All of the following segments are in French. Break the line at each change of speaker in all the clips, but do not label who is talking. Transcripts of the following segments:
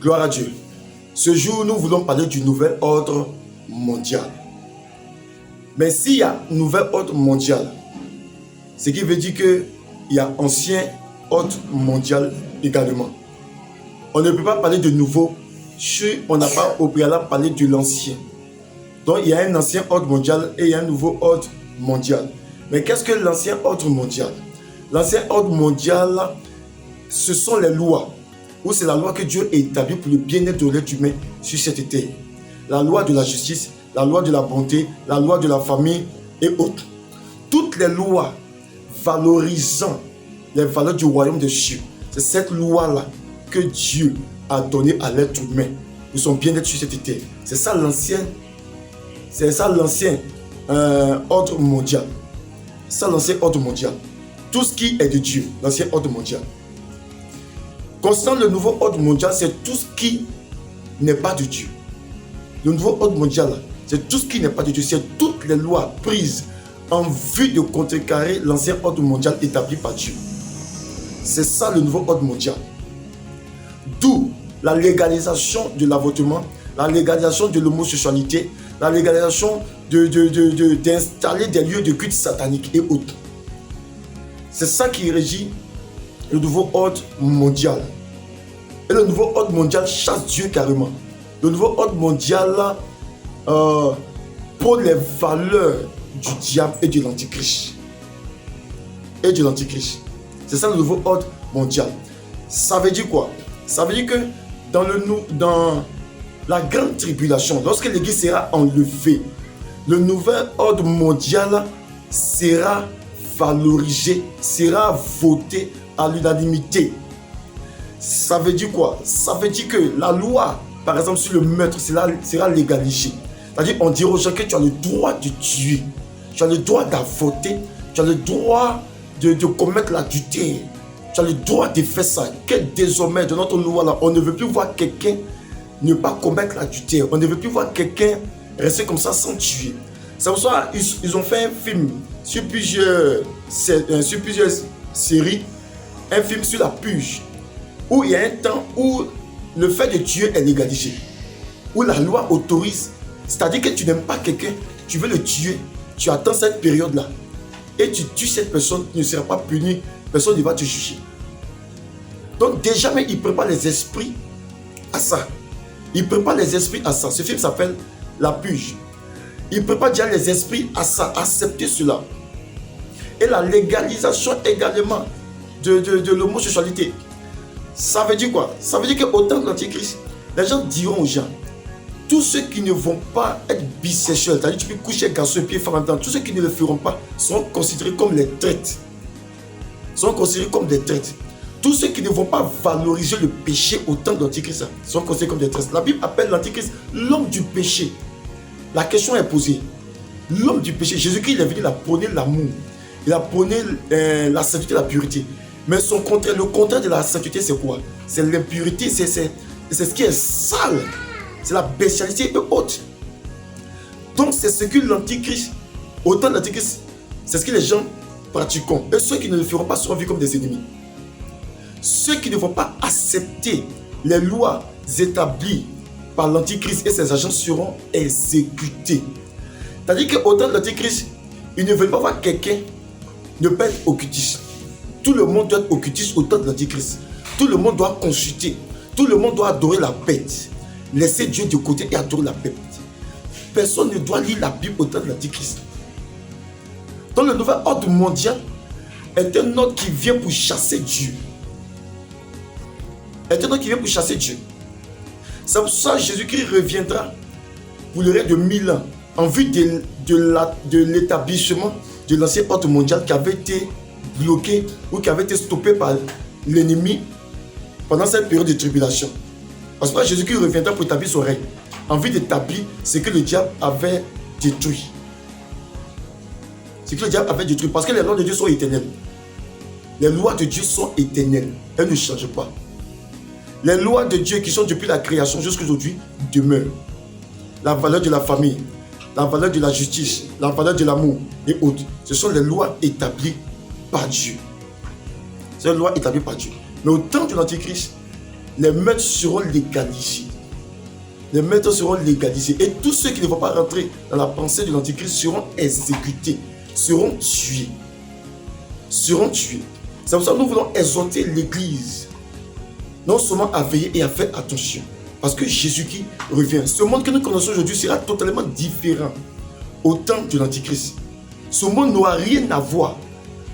Gloire à Dieu. Ce jour, nous voulons parler du nouvel ordre mondial. Mais s'il y a nouvel ordre mondial, ce qui veut dire qu'il y a ancien ordre mondial également. On ne peut pas parler de nouveau si on n'a pas au préalable parlé de l'ancien. Donc il y a un ancien ordre mondial et il y a un nouveau ordre mondial. Mais qu'est-ce que l'ancien ordre mondial? L'ancien ordre mondial, ce sont les lois, ou c'est la loi que Dieu a établie pour le bien-être de l'être humain sur cette terre. La loi de la justice, la loi de la bonté, la loi de la famille et autres. Toutes les lois valorisant les valeurs du royaume de Dieu, c'est cette loi-là que Dieu a donnée à l'être humain pour son bien-être sur cette terre. C'est ça l'ancien ordre mondial. C'est ça l'ancien ordre mondial. Tout ce qui est de Dieu, l'ancien ordre mondial. Concernant le nouveau ordre mondial, c'est tout ce qui n'est pas de Dieu. Le nouveau ordre mondial, c'est tout ce qui n'est pas de Dieu. C'est toutes les lois prises en vue de contrecarrer l'ancien ordre mondial établi par Dieu. C'est ça le nouveau ordre mondial. D'où la légalisation de l'avortement, la légalisation de l'homosexualité, la légalisation d'installer des lieux de culte satanique et autres. C'est ça qui régit le nouveau ordre mondial. Et le nouveau ordre mondial chasse Dieu carrément. Le nouveau ordre mondial prône les valeurs du diable et de l'antichrist. C'est ça le nouveau ordre mondial. Ça veut dire quoi? Ça veut dire que dans la grande tribulation, lorsque l'Église sera enlevée, le nouvel ordre mondial sera valorisé, sera voté à l'unanimité. Ça veut dire quoi? Ça veut dire que la loi, par exemple sur le meurtre, sera légalisée. C'est-à-dire on dira aux gens que tu as le droit de tuer, tu as le droit d'avorter, tu as le droit de commettre l'adultère, tu as le droit de faire ça. Que désormais dans notre loi là, on ne veut plus voir quelqu'un ne pas commettre l'adultère, on ne veut plus voir quelqu'un rester comme ça sans tuer. C'est pour ça qu'ils ont fait un film sur plusieurs séries, un film sur la purge, où il y a un temps où le fait de tuer est légalisé, où la loi autorise, c'est-à-dire que tu n'aimes pas quelqu'un, tu veux le tuer, tu attends cette période-là, et tu tues cette personne, tu ne seras pas puni, personne ne va te juger. Donc déjà, mais il prépare les esprits à ça. Ce film s'appelle La Purge. Il prépare déjà les esprits à ça, à accepter cela. Et la légalisation également de l'homosexualité. Ça veut dire quoi? Ça veut dire qu'au temps de l'Antichrist, les gens diront aux gens, tous ceux qui ne vont pas être bisexuels, c'est-à-dire tu peux coucher garçon et puis femme en même temps, tous ceux qui ne le feront pas seront considérés comme les traîtres. Tous ceux qui ne vont pas valoriser le péché au temps de l'Antichrist sont considérés comme des traîtres. La Bible appelle l'Antichrist l'homme du péché. La question est posée. L'homme du péché, Jésus-Christ, il est venu, il a prôné l'amour. Il a prôné la sainteté, la pureté. Mais le contraire de la sainteté, c'est quoi? C'est l'impureté, c'est ce qui est sale. C'est la bestialité et autres. Donc c'est ce que l'Antichrist, au temps de l'Antichrist, c'est ce que les gens pratiqueront. Et ceux qui ne le feront pas seront vus comme des ennemis. Ceux qui ne vont pas accepter les lois établies par l'Antichrist et ses agents seront exécutés. C'est-à-dire qu'au temps de l'Antichrist, ils ne veulent pas voir quelqu'un ne pas être occultiste. Tout le monde doit être occultiste au temps de l'Antichrist. Tout le monde doit consulter. Tout le monde doit adorer la bête. Laisser Dieu de côté et adorer la bête. Personne ne doit lire la Bible au temps de l'Antichrist. Donc le nouvel ordre mondial est un ordre qui vient pour chasser Dieu. C'est pour ça que Jésus-Christ reviendra pour le reste de 1000 ans en vue de l'établissement de l'ancien ordre mondial qui avait été bloqué ou qui avait été stoppé par l'ennemi pendant cette période de tribulation. Parce que Jésus-Christ reviendra pour établir son règne en vue d'établir ce que le diable avait détruit. Parce que les lois de Dieu sont éternelles. Les lois de Dieu sont éternelles. Elles ne changent pas. Les lois de Dieu qui sont depuis la création jusqu'à aujourd'hui demeurent. La valeur de la famille, la valeur de la justice, la valeur de l'amour et autres. Ce sont les lois établies par Dieu. C'est une loi établie par Dieu. Mais au temps de l'Antichrist, les meurtres seront légalisés. Les meurtres seront légalisés. Et tous ceux qui ne vont pas rentrer dans la pensée de l'Antichrist seront exécutés, seront tués. Seront tués. C'est pour ça que nous voulons exhorter l'Église, non seulement à veiller et à faire attention. Parce que Jésus-Christ revient. Ce monde que nous connaissons aujourd'hui sera totalement différent au temps de l'Antichrist. Ce monde n'aura rien à voir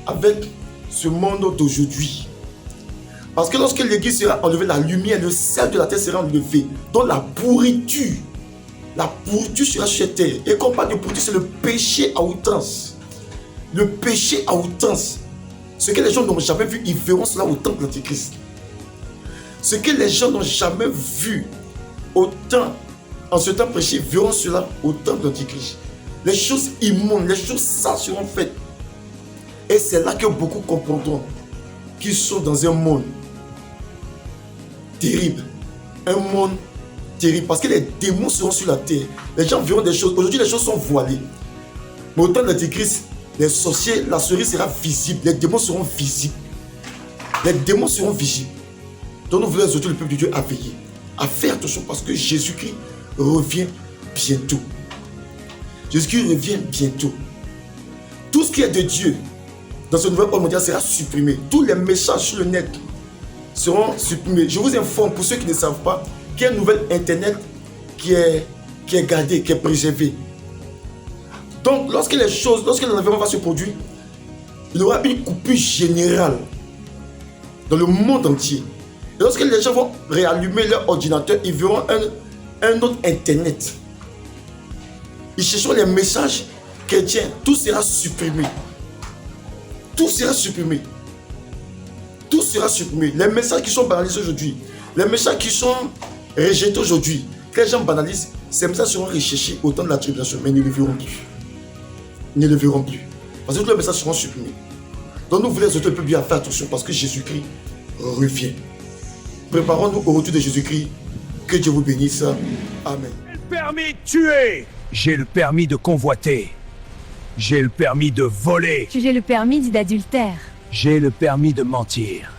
avec ce monde d'aujourd'hui. Parce que lorsque l'Église sera enlevée, la lumière, le sel de la terre sera enlevé. Donc la pourriture sera sur cette terre. Et quand on parle de pourriture, c'est le péché à outrance. Le péché à outrance. Ce que les gens n'ont jamais vu, ils verront cela au temps de l'Antichrist. Ce que les gens n'ont jamais vu en ce temps prêché, verront cela au temps de l'Antichrist. Les choses immondes, les choses sales seront faites. Et c'est là que beaucoup comprendront qu'ils sont dans un monde terrible. Un monde terrible. Parce que les démons seront sur la terre. Les gens verront des choses. Aujourd'hui, les choses sont voilées. Mais au temps de l'Antichrist, les sorciers, la cerise sera visible. Les démons seront visibles. Les démons seront visibles. Donc nous voulons exhorter le peuple de Dieu à veiller, à faire attention parce que Jésus-Christ revient bientôt. Jésus-Christ revient bientôt. Tout ce qui est de Dieu dans ce nouvel ordre mondial sera supprimé. Tous les messages sur le net seront supprimés. Je vous informe, pour ceux qui ne savent pas, qu'il y a un nouvel internet qui est gardé, qui est préservé. Donc lorsque l'environnement va se produire, il y aura une coupure générale dans le monde entier. Et lorsque les gens vont réallumer leur ordinateur, ils verront un autre internet. Ils chercheront les messages chrétiens. Tout sera supprimé. Tout sera supprimé. Tout sera supprimé. Les messages qui sont banalisés aujourd'hui, les messages qui sont rejetés aujourd'hui, que les gens banalisent, ces messages seront recherchés au temps de la tribulation, mais ils ne le verront plus. Ils ne le verront plus. Parce que tous les messages seront supprimés. Donc nous voulons exhorter le peuple à faire attention parce que Jésus-Christ revient. Préparons-nous au retour de Jésus-Christ. Que Dieu vous bénisse. Amen.
J'ai le permis de tuer. J'ai le permis de convoiter. J'ai le permis de voler.
J'ai le permis d'adultère.
J'ai le permis de mentir.